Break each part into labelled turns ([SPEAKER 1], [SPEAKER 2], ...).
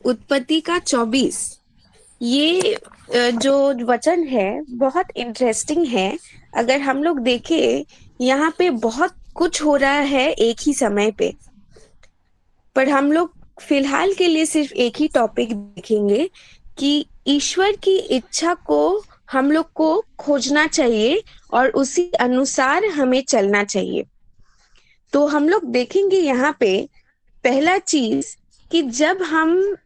[SPEAKER 1] उत्पत्ति का 24। ये जो वचन है बहुत इंटरेस्टिंग है। अगर हम लोग देखें, यहाँ पे बहुत कुछ हो रहा है एक ही समय पे। पर हम लोग फिलहाल के लिए सिर्फ एक ही टॉपिक देखेंगे कि ईश्वर की इच्छा को हम लोग को खोजना चाहिए और उसी अनुसार हमें चलना चाहिए। तो हम लोग देखेंगे यहाँ पे पहला चीज कि जब हम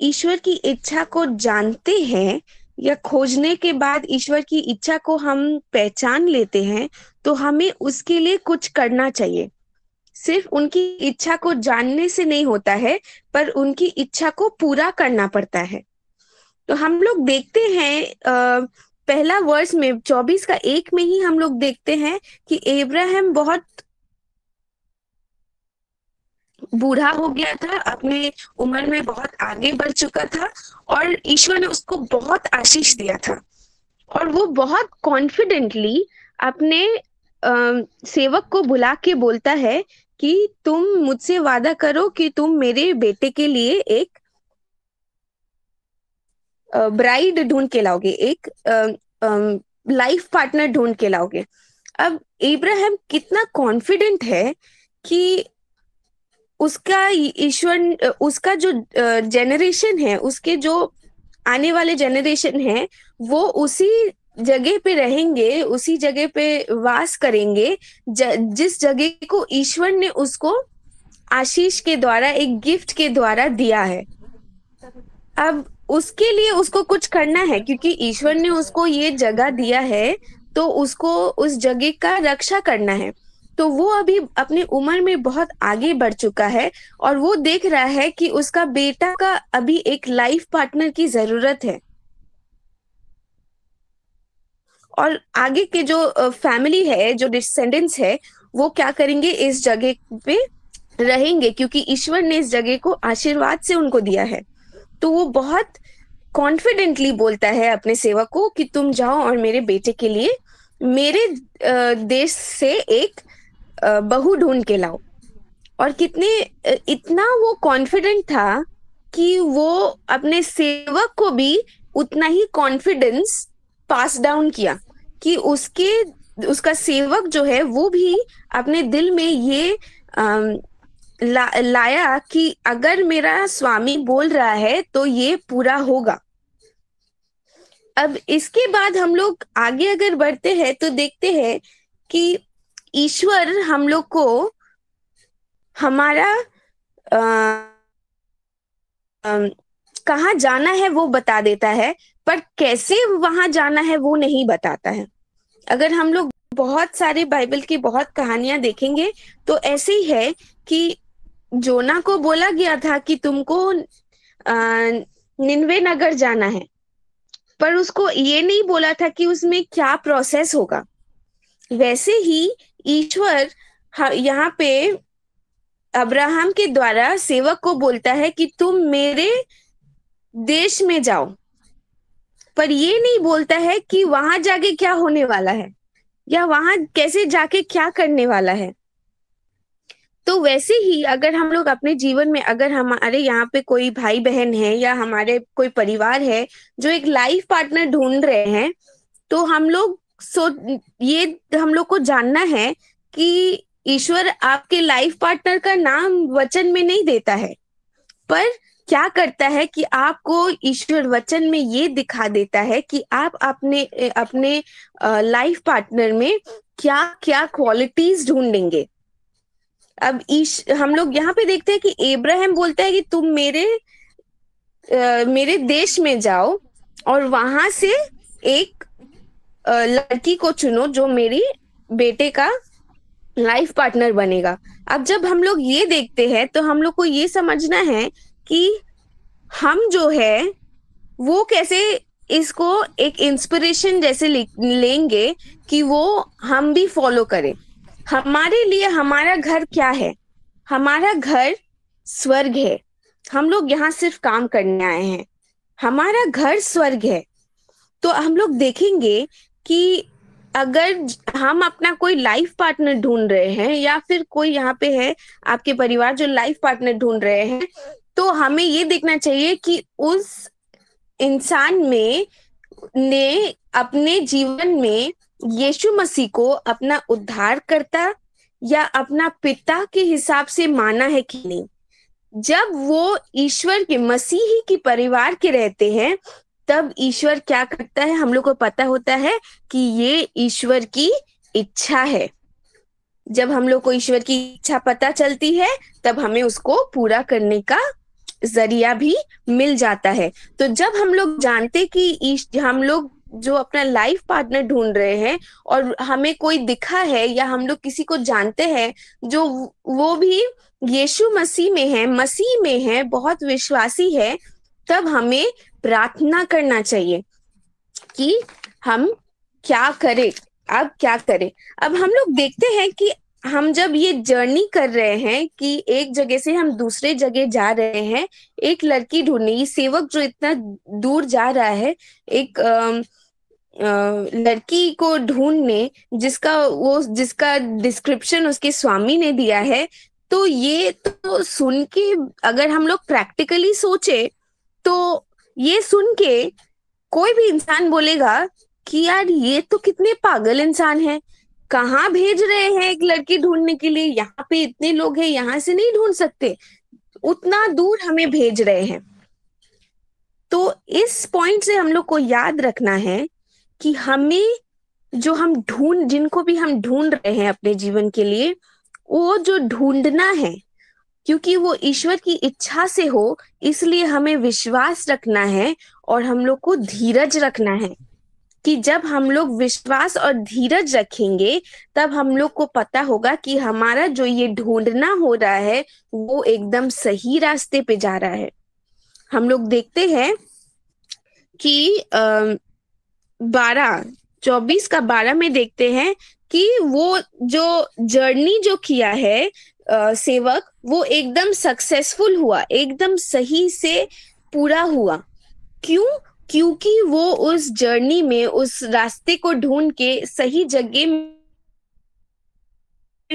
[SPEAKER 1] ईश्वर की इच्छा को जानते हैं या खोजने के बाद ईश्वर की इच्छा को हम पहचान लेते हैं, तो हमें उसके लिए कुछ करना चाहिए। सिर्फ उनकी इच्छा को जानने से नहीं होता है, पर उनकी इच्छा को पूरा करना पड़ता है। तो हम लोग देखते हैं पहला वर्ष में 24 का 1 में ही हम लोग देखते हैं कि इब्राहिम बहुत बूढ़ा हो गया था, अपने उम्र में बहुत आगे बढ़ चुका था और ईश्वर ने उसको बहुत आशीष दिया था। और वो बहुत कॉन्फिडेंटली अपने सेवक को बुला के बोलता है कि तुम मुझसे वादा करो कि तुम मेरे बेटे के लिए एक ब्राइड ढूंढ के लाओगे, एक लाइफ पार्टनर ढूंढ के लाओगे। अब इब्राहिम कितना कॉन्फिडेंट है कि उसका ईश्वर, उसका जो जनरेशन है, उसके जो आने वाले जनरेशन है, वो उसी जगह पे रहेंगे, उसी जगह पे वास करेंगे जिस जगह को ईश्वर ने उसको आशीष के द्वारा, एक गिफ्ट के द्वारा दिया है। अब उसके लिए उसको कुछ करना है, क्योंकि ईश्वर ने उसको ये जगह दिया है, तो उसको उस जगह का रक्षा करना है। तो वो अभी अपनी उम्र में बहुत आगे बढ़ चुका है और वो देख रहा है कि उसका बेटा का अभी एक लाइफ पार्टनर की जरूरत है। और आगे के जो फैमिली है, जो डिसेंडेंट्स है, वो क्या करेंगे, इस जगह पे रहेंगे, क्योंकि ईश्वर ने इस जगह को आशीर्वाद से उनको दिया है। तो वो बहुत कॉन्फिडेंटली बोलता है अपने सेवक को कि तुम जाओ और मेरे बेटे के लिए मेरे देश से एक बहू ढूंढ के लाओ। और इतना वो कॉन्फिडेंट था कि वो अपने सेवक को भी उतना ही कॉन्फिडेंस पास डाउन किया कि उसका सेवक जो है वो भी अपने दिल में ये लाया कि अगर मेरा स्वामी बोल रहा है तो ये पूरा होगा। अब इसके बाद हम लोग आगे अगर बढ़ते हैं तो देखते हैं कि ईश्वर हम लोग को हमारा कहाँ जाना है वो बता देता है, पर कैसे वहां जाना है वो नहीं बताता है। अगर हम लोग बहुत सारे बाइबल की बहुत कहानियां देखेंगे तो ऐसे ही है कि जोना को बोला गया था कि तुमको निन्वे नगर जाना है, पर उसको ये नहीं बोला था कि उसमें क्या प्रोसेस होगा। वैसे ही ईश्वर यहाँ पे अब्राहम के द्वारा सेवक को बोलता है कि तुम मेरे देश में जाओ, पर ये नहीं बोलता है कि वहां जाके क्या होने वाला है या वहां कैसे जाके क्या करने वाला है। तो वैसे ही अगर हम लोग अपने जीवन में, अगर हमारे यहाँ पे कोई भाई बहन है या हमारे कोई परिवार है जो एक लाइफ पार्टनर ढूंढ रहे हैं, तो हम लोग ये हम लोग को जानना है कि ईश्वर आपके लाइफ पार्टनर का नाम वचन में नहीं देता है, पर क्या करता है कि आपको ईश्वर वचन में ये दिखा देता है कि आप अपने अपने लाइफ पार्टनर में क्या क्या क्वालिटीज ढूंढेंगे। अब हम लोग यहाँ पे देखते हैं कि इब्राहिम बोलता है कि तुम मेरे देश में जाओ और वहां से एक लड़की को चुनो जो मेरी बेटे का लाइफ पार्टनर बनेगा। अब जब हम लोग ये देखते हैं तो हम लोग को ये समझना है कि हम जो है वो कैसे इसको एक इंस्पिरेशन जैसे लेंगे कि वो हम भी फॉलो करें। हमारे लिए हमारा घर क्या है? हमारा घर स्वर्ग है। हम लोग यहाँ सिर्फ काम करने आए हैं, हमारा घर स्वर्ग है। तो हम लोग देखेंगे कि अगर हम अपना कोई लाइफ पार्टनर ढूंढ रहे हैं या फिर कोई यहाँ पे है आपके परिवार जो लाइफ पार्टनर ढूंढ रहे हैं, तो हमें ये देखना चाहिए कि उस इंसान में ने अपने जीवन में यीशु मसीह को अपना उद्धारकर्ता या अपना पिता के हिसाब से माना है कि नहीं। जब वो ईश्वर के मसीही की परिवार के रहते हैं, तब ईश्वर क्या करता है, हम लोग को पता होता है कि ये ईश्वर की इच्छा है। जब हम लोग को ईश्वर की इच्छा पता चलती है, तब हमें उसको पूरा करने का जरिया भी मिल जाता है। तो जब हम लोग जानते कि हम लोग जो अपना लाइफ पार्टनर ढूंढ रहे हैं और हमें कोई दिखा है या हम लोग किसी को जानते हैं जो वो भी यीशु मसीह में है, बहुत विश्वासी है, तब हमें प्रार्थना करना चाहिए कि हम क्या करें। अब क्या करें? अब हम लोग देखते हैं कि हम जब ये जर्नी कर रहे हैं कि एक जगह से हम दूसरे जगह जा रहे हैं, एक लड़की ढूंढने, ये सेवक जो इतना दूर जा रहा है एक लड़की को ढूंढने, जिसका डिस्क्रिप्शन उसके स्वामी ने दिया है। तो ये तो सुन के अगर हम लोग प्रैक्टिकली सोचे तो ये सुन के कोई भी इंसान बोलेगा कि यार ये तो कितने पागल इंसान है, कहाँ भेज रहे हैं एक लड़की ढूंढने के लिए, यहाँ पे इतने लोग हैं, यहाँ से नहीं ढूंढ सकते, उतना दूर हमें भेज रहे हैं। तो इस पॉइंट से हम लोग को याद रखना है कि हमें जिनको भी हम ढूंढ रहे हैं अपने जीवन के लिए, वो जो ढूंढना है, क्योंकि वो ईश्वर की इच्छा से हो, इसलिए हमें विश्वास रखना है और हम लोग को धीरज रखना है कि जब हम लोग विश्वास और धीरज रखेंगे, तब हम लोग को पता होगा कि हमारा जो ये ढूंढना हो रहा है वो एकदम सही रास्ते पे जा रहा है। हम लोग देखते हैं कि 24:12 में देखते हैं कि वो जो जर्नी जो किया है सेवक, वो एकदम सक्सेसफुल हुआ, एकदम सही से पूरा हुआ। क्यों? क्योंकि वो उस जर्नी में, उस रास्ते को ढूंढ के सही जगह में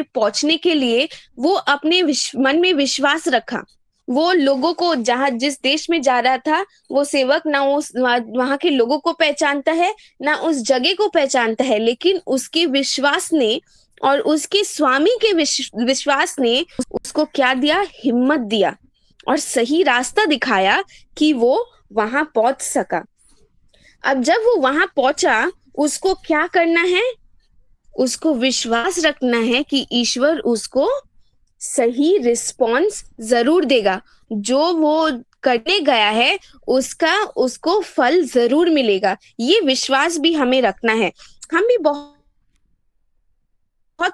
[SPEAKER 1] पहुंचने के लिए वो अपने मन में विश्वास रखा। वो लोगों को, जिस देश में जा रहा था, वो सेवक ना उस वहां के लोगों को पहचानता है, ना उस जगह को पहचानता है, लेकिन उसके विश्वास ने और उसके स्वामी के विश्वास ने उसको क्या दिया? हिम्मत दिया और सही रास्ता दिखाया कि वो वहां पहुंच सका। अब जब वो वहां पहुंचा, उसको क्या करना है? उसको विश्वास रखना है कि ईश्वर उसको सही रिस्पॉन्स जरूर देगा। जो वो करने गया है उसको फल जरूर मिलेगा। ये विश्वास भी हमें रखना है। हम भी बहुत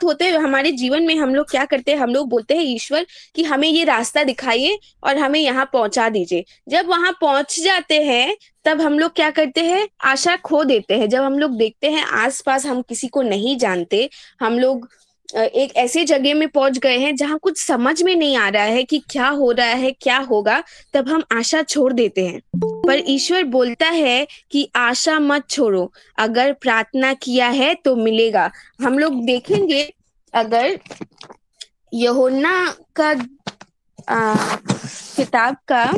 [SPEAKER 1] होते हैं हमारे जीवन में, हम लोग क्या करते हैं, हम लोग बोलते हैं ईश्वर कि हमें ये रास्ता दिखाइए और हमें यहाँ पहुंचा दीजिए। जब वहां पहुंच जाते हैं, तब हम लोग क्या करते हैं? आशा खो देते हैं। जब हम लोग देखते हैं आसपास हम किसी को नहीं जानते, हम लोग एक ऐसे जगह में पहुंच गए हैं जहां कुछ समझ में नहीं आ रहा है कि क्या हो रहा है, क्या होगा, तब हम आशा छोड़ देते हैं। पर ईश्वर बोलता है कि आशा मत छोड़ो, अगर प्रार्थना किया है तो मिलेगा। हम लोग देखेंगे, अगर यूहन्ना का किताब का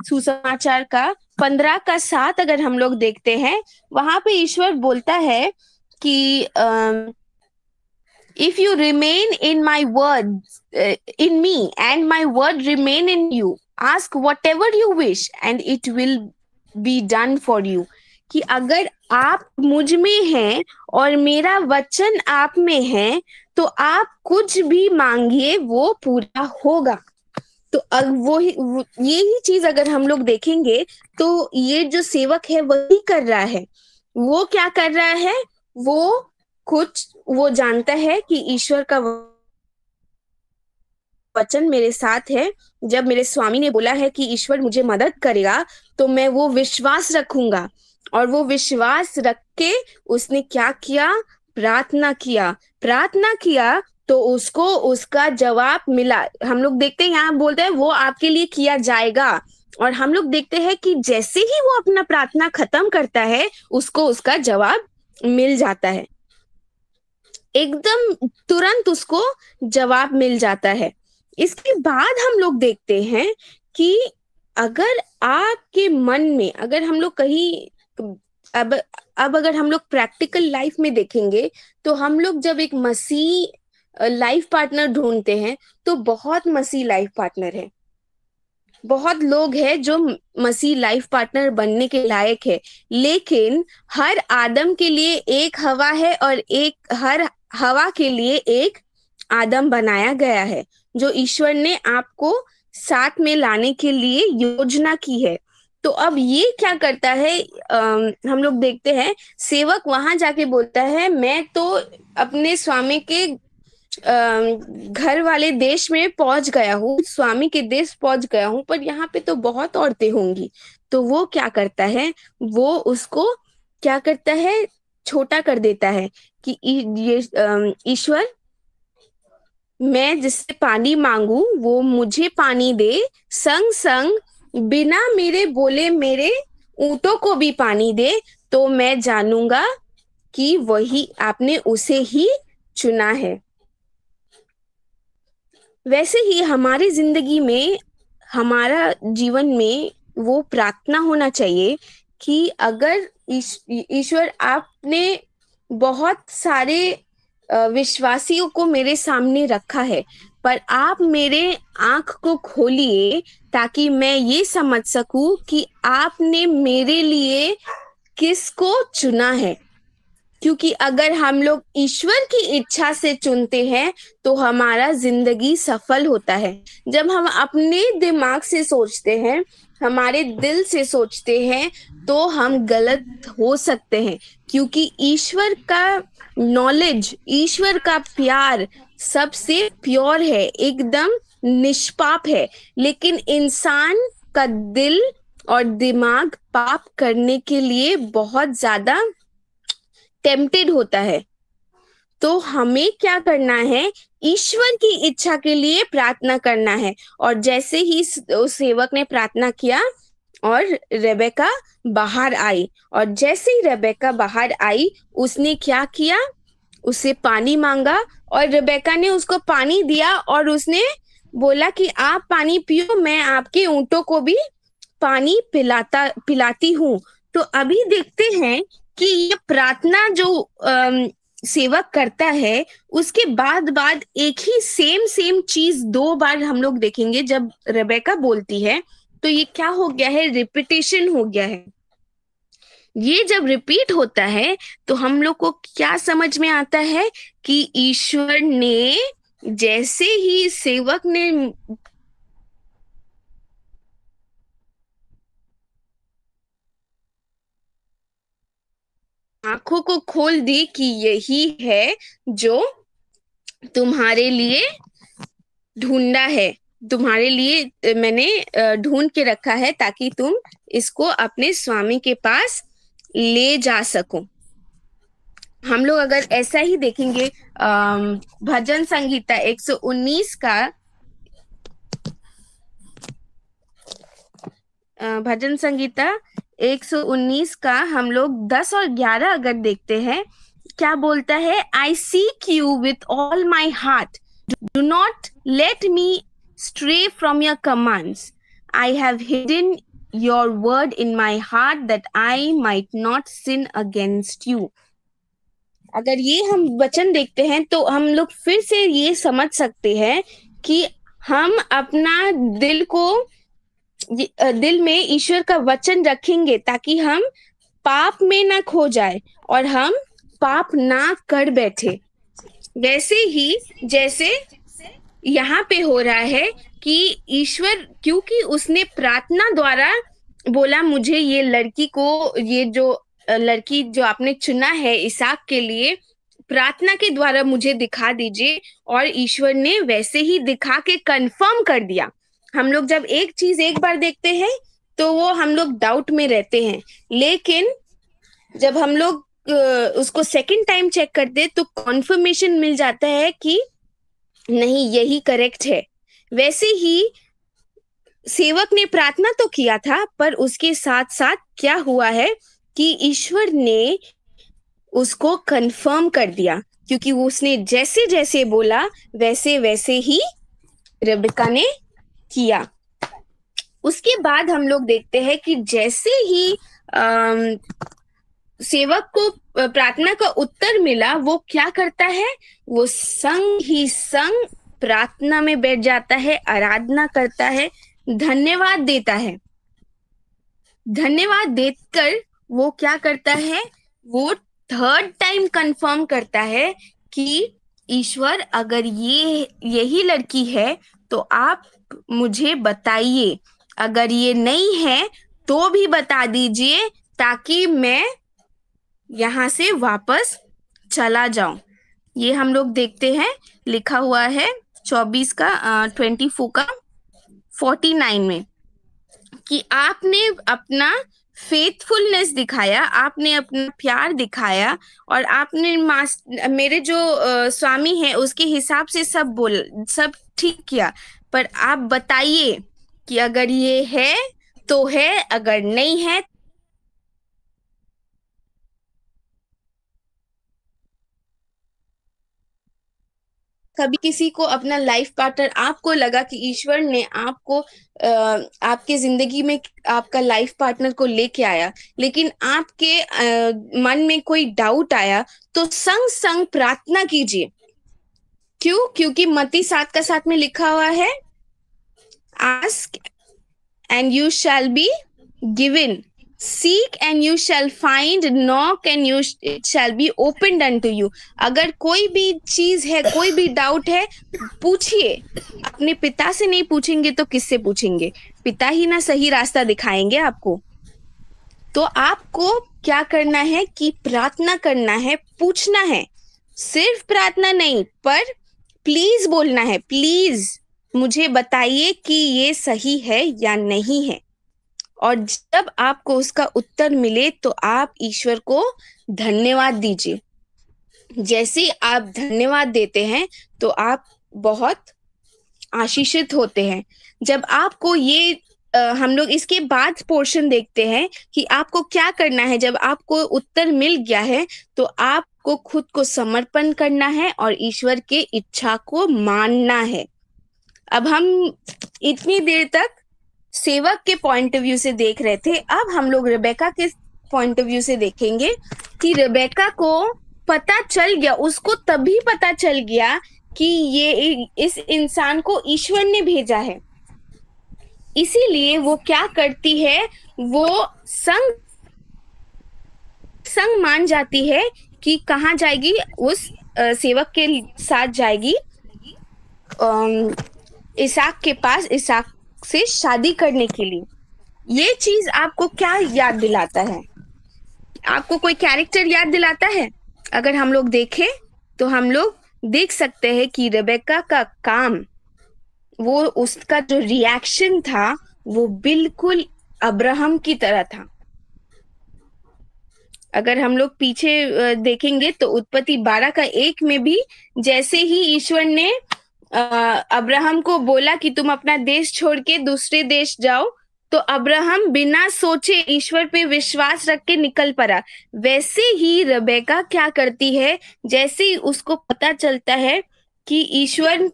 [SPEAKER 1] सुसमाचार का 15:7 अगर हम लोग देखते हैं, वहां पे ईश्वर बोलता है कि if you remain in my word, in me, and my word remain in you, ask whatever you wish and it will be done for you। कि अगर आप मुझ में हैं और मेरा वचन आप में है, तो आप कुछ भी मांगिए वो पूरा होगा। तो यही चीज अगर हम लोग देखेंगे, तो ये जो सेवक है वही कर रहा है। वो क्या कर रहा है? वो जानता है कि ईश्वर का वचन मेरे साथ है। जब मेरे स्वामी ने बोला है कि ईश्वर मुझे मदद करेगा, तो मैं वो विश्वास रखूंगा। और वो विश्वास रख के उसने क्या किया? प्रार्थना किया तो उसको उसका जवाब मिला। हम लोग देखते हैं, यहाँ बोलते हैं वो आपके लिए किया जाएगा। और हम लोग देखते हैं कि जैसे ही वो अपना प्रार्थना खत्म करता है, उसको उसका जवाब मिल जाता है, एकदम तुरंत उसको जवाब मिल जाता है। इसके बाद हम लोग देखते हैं कि अगर आपके मन में, अगर हम लोग कहीं, अब अब अगर हम लोग प्रैक्टिकल लाइफ में देखेंगे, तो हम लोग जब एक मसीह लाइफ पार्टनर ढूंढते हैं, तो बहुत मसीह लाइफ पार्टनर है, बहुत लोग हैं जो मसीह लाइफ पार्टनर बनने के लायक है। लेकिन हर आदम के लिए एक हवा है, और एक हर हवा के लिए एक आदम बनाया गया है, जो ईश्वर ने आपको साथ में लाने के लिए योजना की है। तो अब ये क्या करता है, हम लोग देखते हैं सेवक वहां जाके बोलता है, मैं तो अपने स्वामी के घर वाले देश में पहुंच गया हूँ, स्वामी के देश पहुंच गया हूँ, पर यहाँ पे तो बहुत औरतें होंगी। तो वो क्या करता है, वो उसको क्या करता है, छोटा कर देता है कि ये ईश्वर, मैं जिससे पानी मांगू वो मुझे पानी दे, संग संग बिना मेरे बोले मेरे ऊंटों को भी पानी दे, तो मैं जानूंगा कि वही आपने उसे ही चुना है। वैसे ही हमारी जिंदगी में, हमारा जीवन में वो प्रार्थना होना चाहिए कि अगर ईश्वर आपने बहुत सारे विश्वासियों को मेरे सामने रखा है, पर आप मेरे आंख को खोलिए ताकि मैं ये समझ सकूं कि आपने मेरे लिए किसको चुना है। क्योंकि अगर हम लोग ईश्वर की इच्छा से चुनते हैं तो हमारा जिंदगी सफल होता है। जब हम अपने दिमाग से सोचते हैं, हमारे दिल से सोचते हैं, तो हम गलत हो सकते हैं। क्योंकि ईश्वर का नॉलेज, ईश्वर का प्यार सबसे प्योर है, एकदम निष्पाप है। लेकिन इंसान का दिल और दिमाग पाप करने के लिए बहुत ज्यादा टेम्प्टेड होता है। तो हमें क्या करना है, ईश्वर की इच्छा के लिए प्रार्थना करना है। और जैसे ही उस सेवक ने प्रार्थना किया और रेबेका बाहर आई, और जैसे ही रेबेका बाहर आई, उसने क्या किया, उससे पानी मांगा, और रेबेका ने उसको पानी दिया, और उसने बोला कि आप पानी पियो, मैं आपके ऊंटों को भी पानी पिलाती हूँ। तो अभी देखते हैं कि ये प्रार्थना जो सेवक करता है, उसके बाद बाद एक ही सेम सेम चीज दो बार हम लोग देखेंगे। जब रेबेका बोलती है तो ये क्या हो गया है, रिपीटेशन हो गया है। ये जब रिपीट होता है तो हम लोग को क्या समझ में आता है कि ईश्वर ने, जैसे ही सेवक ने आंखों को खोल दी कि यही है जो तुम्हारे लिए ढूंढा है, तुम्हारे लिए मैंने ढूंढ के रखा है, ताकि तुम इसको अपने स्वामी के पास ले जा सको। हम लोग अगर ऐसा ही देखेंगे, भजन संहिता 119 का, भजन संगीता 119 का हम लोग 10 और 11 अगर देखते हैं, क्या बोलता है, I seek you with all my heart, do not let me stray from your commands, I have hidden your word in my heart that I might not sin against you. अगर ये हम वचन देखते हैं तो हम लोग फिर से ये समझ सकते हैं कि हम अपना दिल में ईश्वर का वचन रखेंगे, ताकि हम पाप में ना खो जाए और हम पाप ना कर बैठे। वैसे ही जैसे यहाँ पे हो रहा है कि ईश्वर, क्योंकि उसने प्रार्थना द्वारा बोला, मुझे ये लड़की को, ये जो लड़की जो आपने चुना है इसहाक के लिए, प्रार्थना के द्वारा मुझे दिखा दीजिए। और ईश्वर ने वैसे ही दिखा के कंफर्म कर दिया। हम लोग जब एक चीज एक बार देखते हैं तो वो हम लोग डाउट में रहते हैं, लेकिन जब हम लोग उसको सेकंड टाइम चेक करते तो कॉन्फर्मेशन मिल जाता है कि नहीं, यही करेक्ट है। वैसे ही सेवक ने प्रार्थना तो किया था, पर उसके साथ साथ क्या हुआ है कि ईश्वर ने उसको कंफर्म कर दिया, क्योंकि उसने जैसे जैसे बोला वैसे वैसे ही रेबेका ने किया। उसके बाद हम लोग देखते हैं कि जैसे ही अम, सेवक को प्रार्थना का उत्तर मिला, वो क्या करता है, वो संग ही संग प्रार्थना में बैठ जाता है, आराधना करता है, धन्यवाद देता है। धन्यवाद देकर वो क्या करता है, वो थर्ड टाइम कंफर्म करता है कि ईश्वर, अगर ये यही लड़की है तो आप मुझे बताइए, अगर ये नहीं है तो भी बता दीजिए, ताकि मैं यहाँ से वापस चला जाऊं। ये हम लोग देखते हैं, लिखा हुआ है 24 का 24 का 49 में, कि आपने अपना फेथफुलनेस दिखाया, आपने अपना प्यार दिखाया, और आपने मेरे जो स्वामी है उसके हिसाब से सब ठीक किया। पर आप बताइए कि अगर ये है तो है, अगर नहीं है। कभी किसी को अपना लाइफ पार्टनर, आपको लगा कि ईश्वर ने आपको आपके जिंदगी में आपका लाइफ पार्टनर को लेके आया, लेकिन आपके मन में कोई डाउट आया, तो संग संग प्रार्थना कीजिए। क्यों? क्योंकि मत्ती 7 में लिखा हुआ है, ask and you shall be given, seek and you shall find, knock and you it shall be opened unto you। अगर कोई भी चीज है, कोई भी डाउट है, पूछिए। अपने पिता से नहीं पूछेंगे तो किससे पूछेंगे? पिता ही ना सही रास्ता दिखाएंगे आपको। तो आपको क्या करना है कि प्रार्थना करना है, पूछना है। सिर्फ प्रार्थना नहीं, पर प्लीज बोलना है, प्लीज मुझे बताइए कि ये सही है या नहीं है। और जब आपको उसका उत्तर मिले तो आप ईश्वर को धन्यवाद दीजिए। जैसे आप धन्यवाद देते हैं तो आप बहुत आशीषित होते हैं। जब आपको ये हम लोग इसके बाद पोर्शन देखते हैं कि आपको क्या करना है। जब आपको उत्तर मिल गया है तो आपको खुद को समर्पण करना है और ईश्वर के इच्छा को मानना है। अब हम इतनी देर तक सेवक के पॉइंट ऑफ व्यू से देख रहे थे, अब हम लोग रेबेका के पॉइंट ऑफ व्यू से देखेंगे कि रेबेका को पता चल गया, उसको तभी पता चल गया कि ये इस इंसान को ईश्वर ने भेजा है। इसीलिए वो क्या करती है, वो संग संग मान जाती है कि कहाँ जाएगी, उस सेवक के साथ जाएगी इसहाक के पास, इसहाक से शादी करने के लिए। ये चीज आपको क्या याद दिलाता है? आपको कोई कैरेक्टर याद दिलाता है? अगर हम लोग देखें तो हम लोग देख सकते हैं कि रेबेका का काम, वो उसका जो रिएक्शन था वो बिल्कुल अब्राहम की तरह था। अगर हम लोग पीछे देखेंगे तो उत्पत्ति 12 का 1 में भी जैसे ही ईश्वर ने अब्राहम को बोला कि तुम अपना देश छोड़ के दूसरे देश जाओ, तो अब्राहम बिना सोचे ईश्वर पे विश्वास रख के निकल पड़ा। वैसे ही रेबेका क्या करती है, जैसे ही उसको पता चलता है कि ईश्वर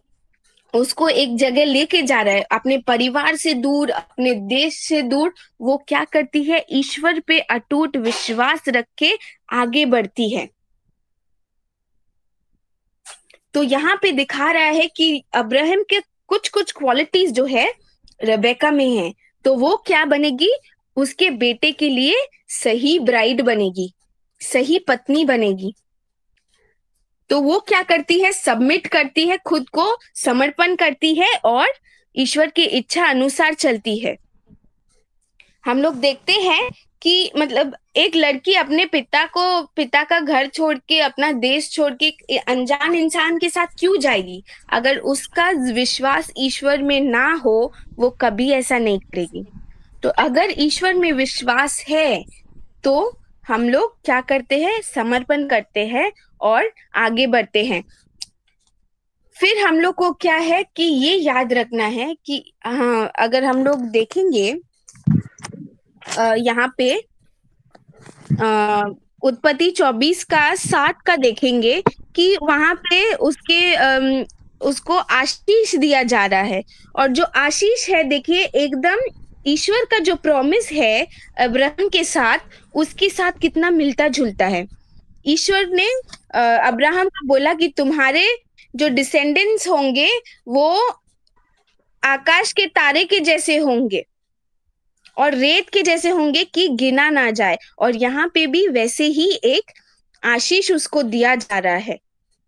[SPEAKER 1] उसको एक जगह लेके जा रहा है, अपने परिवार से दूर, अपने देश से दूर, वो क्या करती है, ईश्वर पे अटूट विश्वास रख के आगे बढ़ती है। तो यहाँ पे दिखा रहा है कि अब्राहम के कुछ कुछ क्वालिटीज जो है रेबेका में है, तो वो क्या बनेगी, उसके बेटे के लिए सही ब्राइड बनेगी, सही पत्नी बनेगी। तो वो क्या करती है, सबमिट करती है, खुद को समर्पण करती है और ईश्वर की इच्छा अनुसार चलती है। हम लोग देखते हैं कि मतलब एक लड़की अपने पिता का घर छोड़ के, अपना देश छोड़ के अनजान इंसान के साथ क्यों जाएगी? अगर उसका विश्वास ईश्वर में ना हो, वो कभी ऐसा नहीं करेगी। तो अगर ईश्वर में विश्वास है तो हम लोग क्या करते हैं, समर्पण करते हैं और आगे बढ़ते हैं। फिर हम लोग को क्या है कि ये याद रखना है कि हाँ, अगर हम लोग देखेंगे यहाँ पे उत्पत्ति 24 का 7 का देखेंगे कि वहां पे उसको आशीष दिया जा रहा है। और जो आशीष है देखिए एकदम ईश्वर का जो प्रॉमिस है अब्राहम के साथ, उसके साथ कितना मिलता जुलता है। ईश्वर ने अब्राहम को बोला कि तुम्हारे जो डिसेंडेंट्स होंगे वो आकाश के तारे के जैसे होंगे और रेत के जैसे होंगे कि गिना ना जाए। और यहाँ पे भी वैसे ही एक आशीष उसको दिया जा रहा है,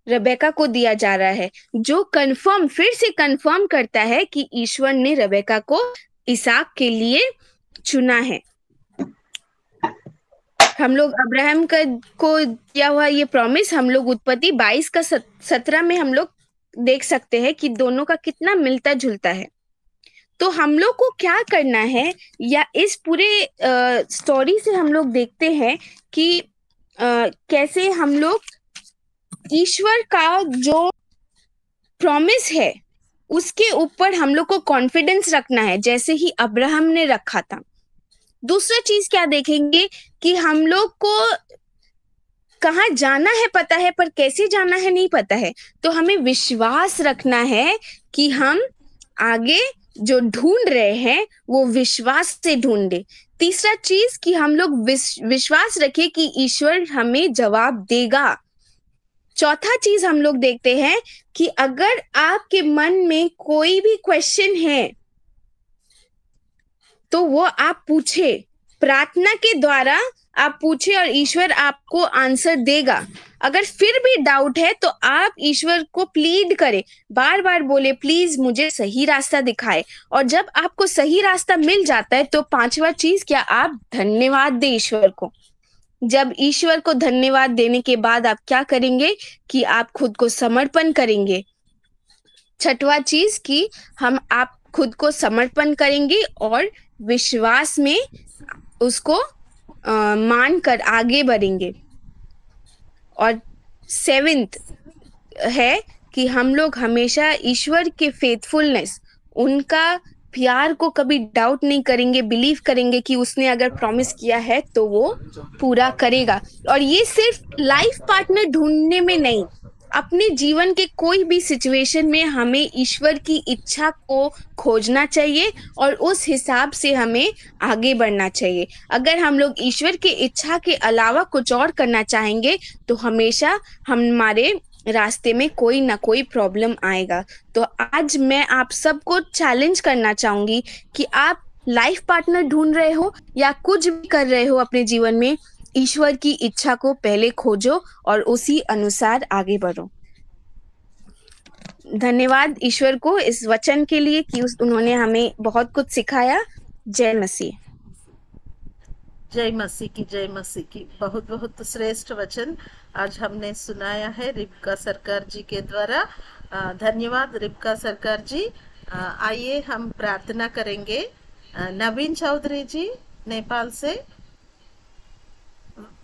[SPEAKER 1] रेबेका को दिया जा रहा है, जो कंफर्म, फिर से कंफर्म करता है कि ईश्वर ने रेबेका को इसहाक के लिए चुना है। हम लोग अब्राहम का को दिया हुआ ये प्रॉमिस हम लोग उत्पत्ति 22 का 17 में हम लोग देख सकते हैं कि दोनों का कितना मिलता जुलता है। तो हम लोग को क्या करना है, या इस पूरे स्टोरी से हम लोग देखते हैं कि कैसे हम लोग ईश्वर का जो प्रॉमिस है उसके ऊपर हम लोग को कॉन्फिडेंस रखना है, जैसे ही अब्राहम ने रखा था। दूसरा चीज क्या देखेंगे कि हम लोग को कहाँ जाना है पता है, पर कैसे जाना है नहीं पता है। तो हमें विश्वास रखना है कि हम आगे जो ढूंढ रहे हैं वो विश्वास से ढूंढे। तीसरा चीज कि हम लोग विश्वास रखें कि ईश्वर हमें जवाब देगा। चौथा चीज हम लोग देखते हैं कि अगर आपके मन में कोई भी क्वेश्चन है तो वो आप पूछे, प्रार्थना के द्वारा आप पूछे और ईश्वर आपको आंसर देगा। अगर फिर भी डाउट है तो आप ईश्वर को प्लीड करें, बार बार बोले प्लीज मुझे सही रास्ता दिखाए। और जब आपको सही रास्ता मिल जाता है तो पांचवा चीज क्या, आप धन्यवाद दे ईश्वर को। जब ईश्वर को धन्यवाद देने के बाद आप क्या करेंगे कि आप खुद को समर्पण करेंगे। छठवा चीज कि आप खुद को समर्पण करेंगे और विश्वास में उसको मान कर आगे बढ़ेंगे। और सेवेंथ है कि हम लोग हमेशा ईश्वर के फेथफुलनेस, उनका प्यार को कभी डाउट नहीं करेंगे, बिलीव करेंगे कि उसने अगर प्रॉमिस किया है तो वो पूरा करेगा। और ये सिर्फ लाइफ पार्टनर ढूंढने में नहीं, अपने जीवन के कोई भी सिचुएशन में हमें ईश्वर की इच्छा को खोजना चाहिए और उस हिसाब से हमें आगे बढ़ना चाहिए। अगर हम लोग ईश्वर की इच्छा के अलावा कुछ और करना चाहेंगे तो हमेशा हमारे रास्ते में कोई ना कोई प्रॉब्लम आएगा। तो आज मैं आप सबको चैलेंज करना चाहूंगी कि आप लाइफ पार्टनर ढूंढ रहे हो या कुछ भी कर रहे हो अपने जीवन में, ईश्वर की इच्छा को पहले खोजो और उसी अनुसार आगे बढ़ो। धन्यवाद ईश्वर को इस वचन के लिए कि उन्होंने हमें बहुत कुछ सिखाया। जय मसीह।
[SPEAKER 2] जय मसीह की, जय मसीह की। बहुत बहुत श्रेष्ठ वचन आज हमने सुनाया है रिबका सरकार जी के द्वारा। धन्यवाद रिबका सरकार जी। आइए हम प्रार्थना करेंगे। नवीन चौधरी जी नेपाल से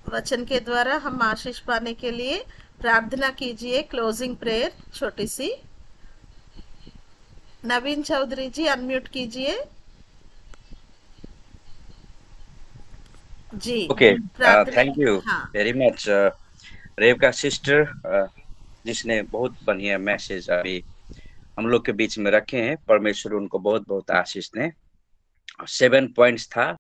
[SPEAKER 2] वचन के द्वारा हम आशीष पाने के लिए प्रार्थना कीजिए। क्लोजिंग प्रेयर छोटी सी। नवीन चौधरी जी अनम्यूट कीजिए जी।
[SPEAKER 3] Okay, thank you very much रेवका सिस्टर, जिसने बहुत बढ़िया मैसेज अभी हम लोग के बीच में रखे हैं। परमेश्वर उनको बहुत बहुत आशीष ने। 7 पॉइंट्स था।